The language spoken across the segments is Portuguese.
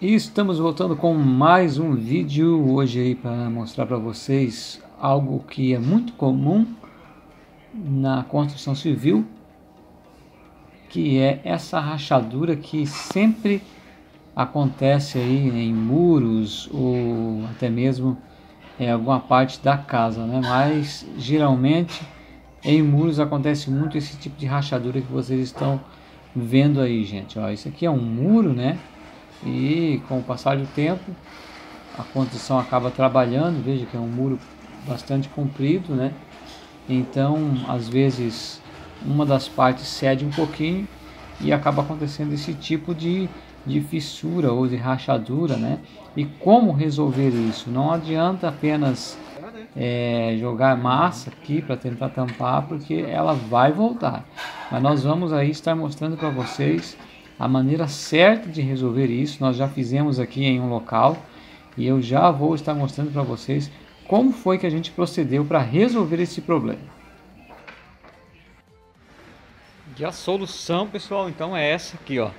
E estamos voltando com mais um vídeo hoje aí para mostrar para vocês algo que é muito comum na construção civil, que é essa rachadura que sempre acontece aí em muros ou até mesmo em alguma parte da casa, né? Mas geralmente em muros acontece muito esse tipo de rachadura que vocês estão vendo aí, gente. Ó, isso aqui é um muro, né? E com o passar do tempo a construção acaba trabalhando. Veja que é um muro bastante comprido, né? Então às vezes uma das partes cede um pouquinho e acaba acontecendo esse tipo de fissura ou de rachadura, né? E como resolver isso? Não adianta apenas jogar massa aqui para tentar tampar, porque ela vai voltar. Mas nós vamos aí estar mostrando para vocês a maneira certa de resolver isso. Nós já fizemos aqui em um local e eu já vou estar mostrando para vocês como foi que a gente procedeu para resolver esse problema. E a solução, pessoal, então é essa aqui, ó.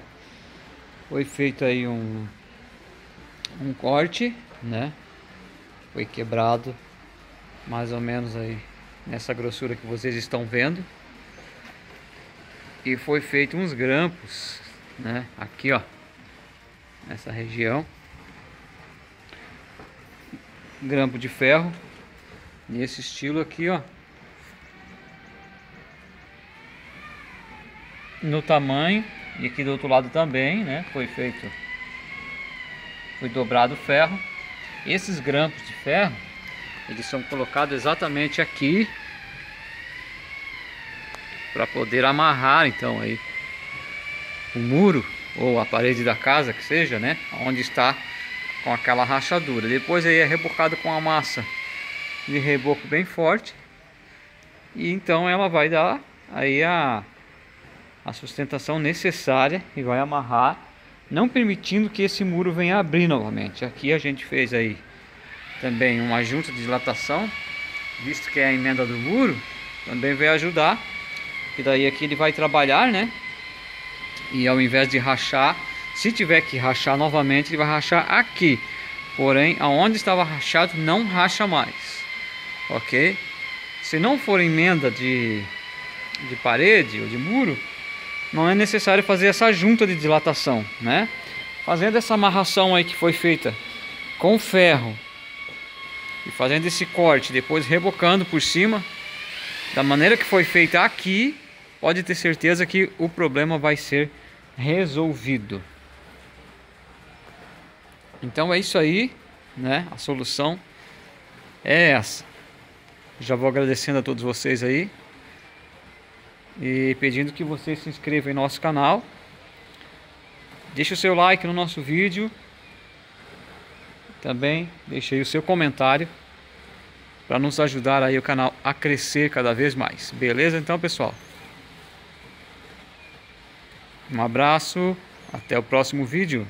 Foi feito aí um corte, né? Foi quebrado mais ou menos aí nessa grossura que vocês estão vendo. E foi feito uns grampos, né? Aqui, ó, nessa região. Grampo de ferro nesse estilo aqui, ó. No tamanho, e aqui do outro lado também, né? Foi dobrado o ferro. Esses grampos de ferro, eles são colocados exatamente aqui para poder amarrar então aí o muro ou a parede da casa, que seja, né? Onde está com aquela rachadura. Depois aí é rebocado com a massa de reboco bem forte, e então ela vai dar aí a sustentação necessária e vai amarrar, não permitindo que esse muro venha abrir novamente. Aqui a gente fez aí também uma junta de dilatação, visto que é a emenda do muro, também vai ajudar. E daí aqui ele vai trabalhar, né? E ao invés de rachar, se tiver que rachar novamente, ele vai rachar aqui. Porém, aonde estava rachado não racha mais, ok? Se não for emenda de parede ou de muro, não é necessário fazer essa junta de dilatação, né? Fazendo essa amarração aí que foi feita com ferro e fazendo esse corte, depois rebocando por cima da maneira que foi feita aqui, pode ter certeza que o problema vai ser resolvido. Então é isso aí, né? A solução é essa. Já vou agradecendo a todos vocês aí e pedindo que você se inscreva em nosso canal. Deixe o seu like no nosso vídeo. Também deixe aí o seu comentário para nos ajudar aí o canal a crescer cada vez mais. Beleza? Então, pessoal, um abraço, até o próximo vídeo.